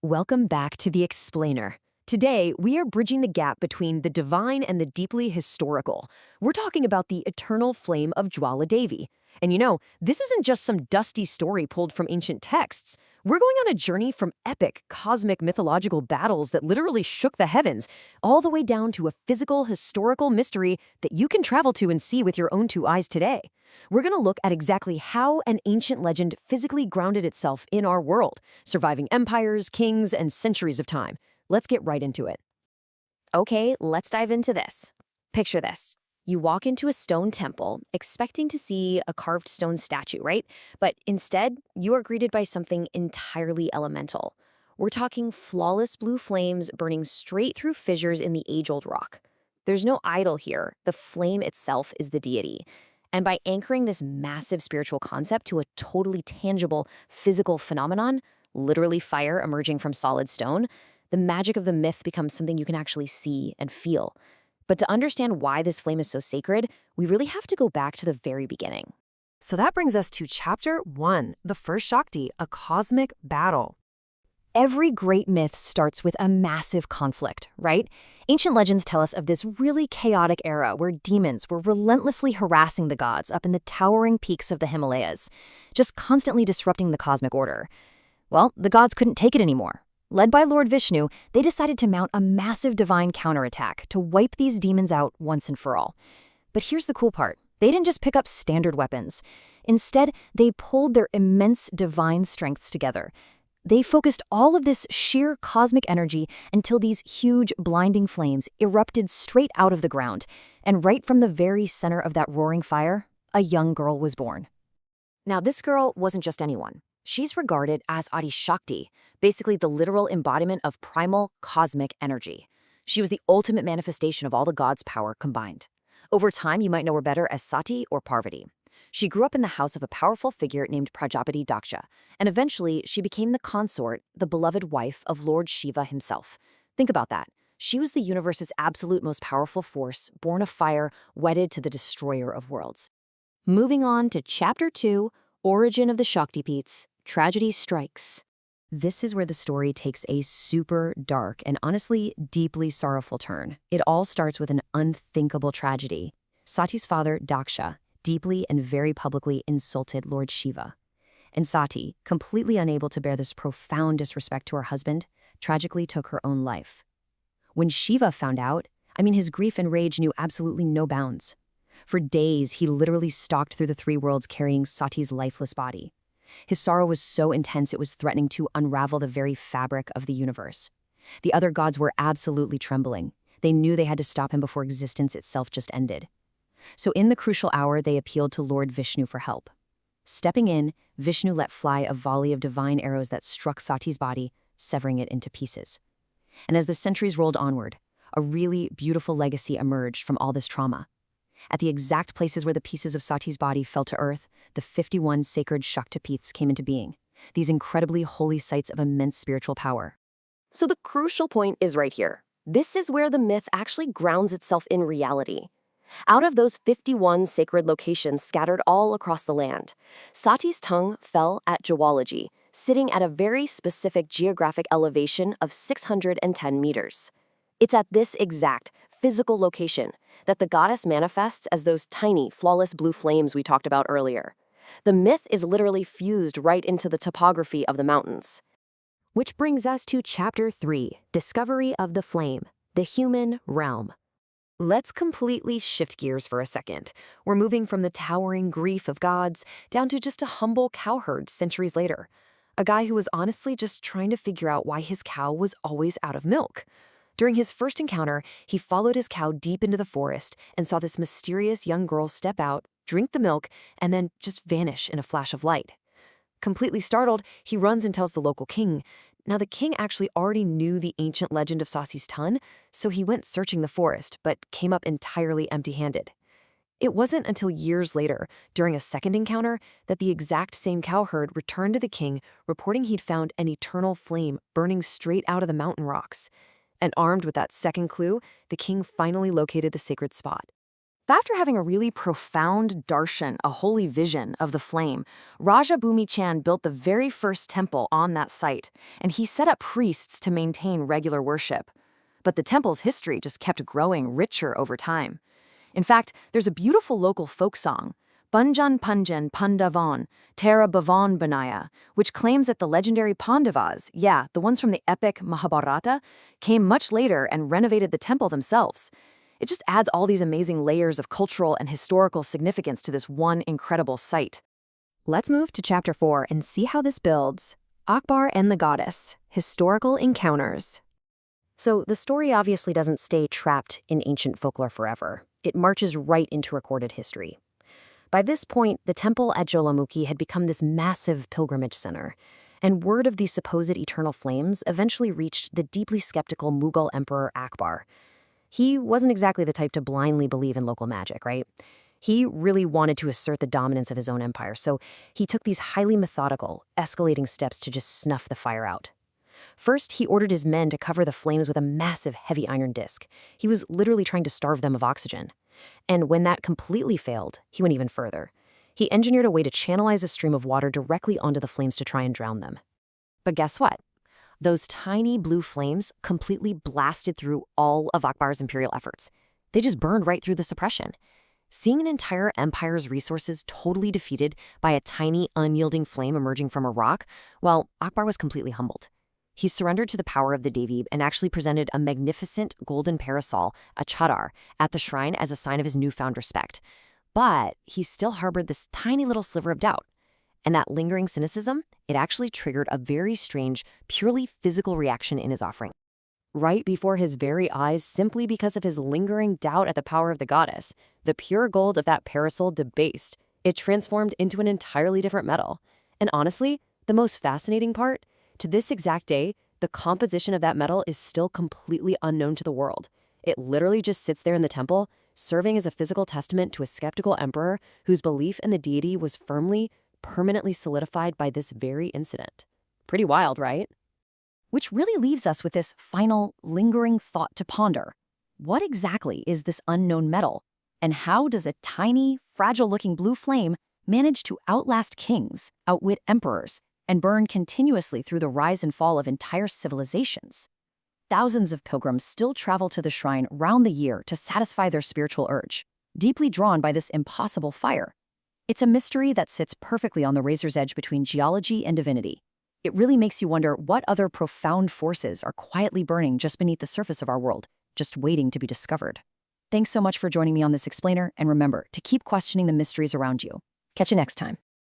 Welcome back to The Explainer. Today, we are bridging the gap between the divine and the deeply historical. We're talking about the eternal flame of Jwala Devi. And this isn't just some dusty story pulled from ancient texts. We're going on a journey from epic, cosmic, mythological battles that literally shook the heavens, all the way down to a physical, historical mystery that you can travel to and see with your own two eyes today. We're going to look at exactly how an ancient legend physically grounded itself in our world, surviving empires, kings, and centuries of time. Let's get right into it. Okay, let's dive into this. Picture this. You walk into a stone temple expecting to see a carved stone statue, right? But instead, you are greeted by something entirely elemental. We're talking flawless blue flames burning straight through fissures in the age-old rock. There's no idol here. The flame itself is the deity. And by anchoring this massive spiritual concept to a totally tangible physical phenomenon, literally fire emerging from solid stone, the magic of the myth becomes something you can actually see and feel. But to understand why this flame is so sacred, we really have to go back to the very beginning. So that brings us to Chapter 1, the first Shakti, a cosmic battle. Every great myth starts with a massive conflict, right? Ancient legends tell us of this really chaotic era where demons were relentlessly harassing the gods up in the towering peaks of the Himalayas, just constantly disrupting the cosmic order. Well, the gods couldn't take it anymore. Led by Lord Vishnu, they decided to mount a massive divine counterattack to wipe these demons out once and for all. But here's the cool part. They didn't just pick up standard weapons. Instead, they pulled their immense divine strengths together. They focused all of this sheer cosmic energy until these huge, blinding flames erupted straight out of the ground. And right from the very center of that roaring fire, a young girl was born. Now, this girl wasn't just anyone. She's regarded as Adi Shakti, basically the literal embodiment of primal cosmic energy. She was the ultimate manifestation of all the gods' power combined. Over time, you might know her better as Sati or Parvati. She grew up in the house of a powerful figure named Prajapati Daksha, and eventually she became the consort, the beloved wife of Lord Shiva himself. Think about that. She was the universe's absolute most powerful force, born of fire, wedded to the destroyer of worlds. Moving on to Chapter 2, Origin of the Shaktipeeths. Tragedy strikes. This is where the story takes a super dark and honestly deeply sorrowful turn. It all starts with an unthinkable tragedy. Sati's father, Daksha, deeply and very publicly insulted Lord Shiva. And Sati, completely unable to bear this profound disrespect to her husband, tragically took her own life. When Shiva found out, his grief and rage knew absolutely no bounds. For days, he literally stalked through the three worlds carrying Sati's lifeless body. His sorrow was so intense it was threatening to unravel the very fabric of the universe. The other gods were absolutely trembling. They knew they had to stop him before existence itself just ended. So in the crucial hour, they appealed to Lord Vishnu for help. Stepping in, Vishnu let fly a volley of divine arrows that struck Sati's body, severing it into pieces. And as the centuries rolled onward, a really beautiful legacy emerged from all this trauma. At the exact places where the pieces of Sati's body fell to earth, the 51 sacred Shaktipeeths came into being, these incredibly holy sites of immense spiritual power. So the crucial point is right here. This is where the myth actually grounds itself in reality. Out of those 51 sacred locations scattered all across the land, Sati's tongue fell at Jwala, sitting at a very specific geographic elevation of 610 meters. It's at this exact physical location that the goddess manifests as those tiny, flawless blue flames we talked about earlier. The myth is literally fused right into the topography of the mountains. Which brings us to Chapter 3, Discovery of the Flame, the Human Realm. Let's completely shift gears for a second. We're moving from the towering grief of gods down to just a humble cowherd centuries later. A guy who was honestly just trying to figure out why his cow was always out of milk. During his first encounter, he followed his cow deep into the forest and saw this mysterious young girl step out, drink the milk, and then just vanish in a flash of light. Completely startled, he runs and tells the local king. Now, the king actually already knew the ancient legend of Sasi's ton, so he went searching the forest, but came up entirely empty-handed. It wasn't until years later, during a second encounter, that the exact same cowherd returned to the king, reporting he'd found an eternal flame burning straight out of the mountain rocks. And armed with that second clue, the king finally located the sacred spot. After having a really profound darshan, a holy vision of the flame, Raja Bhumi Chand built the very first temple on that site, and he set up priests to maintain regular worship. But the temple's history just kept growing richer over time. In fact, there's a beautiful local folk song, Bunjan Punjan Pandavan, Tara Bhavan Banaya, which claims that the legendary Pandavas, yeah, the ones from the epic Mahabharata, came much later and renovated the temple themselves. It just adds all these amazing layers of cultural and historical significance to this one incredible site. Let's move to Chapter 4 and see how this builds. Akbar and the Goddess, Historical Encounters. So the story obviously doesn't stay trapped in ancient folklore forever. It marches right into recorded history. By this point, the temple at Jwalamukhi had become this massive pilgrimage center, and word of these supposed eternal flames eventually reached the deeply skeptical Mughal Emperor Akbar. He wasn't exactly the type to blindly believe in local magic, right? He really wanted to assert the dominance of his own empire, so he took these highly methodical, escalating steps to just snuff the fire out. First, he ordered his men to cover the flames with a massive heavy iron disc. He was literally trying to starve them of oxygen. And when that completely failed, he went even further. He engineered a way to channelize a stream of water directly onto the flames to try and drown them. But guess what? Those tiny blue flames completely blasted through all of Akbar's imperial efforts. They just burned right through the suppression. Seeing an entire empire's resources totally defeated by a tiny, unyielding flame emerging from a rock, well, Akbar was completely humbled. He surrendered to the power of the Devi and actually presented a magnificent golden parasol, a chadar, at the shrine as a sign of his newfound respect. But he still harbored this tiny little sliver of doubt. And that lingering cynicism, it actually triggered a very strange, purely physical reaction in his offering. Right before his very eyes, simply because of his lingering doubt at the power of the goddess, the pure gold of that parasol debased. It transformed into an entirely different metal. And honestly, the most fascinating part, to this exact day, the composition of that metal is still completely unknown to the world. It literally just sits there in the temple, serving as a physical testament to a skeptical emperor whose belief in the deity was firmly, permanently solidified by this very incident. Pretty wild, right? Which really leaves us with this final, lingering thought to ponder. What exactly is this unknown metal? And how does a tiny, fragile-looking blue flame manage to outlast kings, outwit emperors, and burn continuously through the rise and fall of entire civilizations? Thousands of pilgrims still travel to the shrine round the year to satisfy their spiritual urge, deeply drawn by this impossible fire. It's a mystery that sits perfectly on the razor's edge between geology and divinity. It really makes you wonder what other profound forces are quietly burning just beneath the surface of our world, just waiting to be discovered. Thanks so much for joining me on this explainer, and remember to keep questioning the mysteries around you. Catch you next time.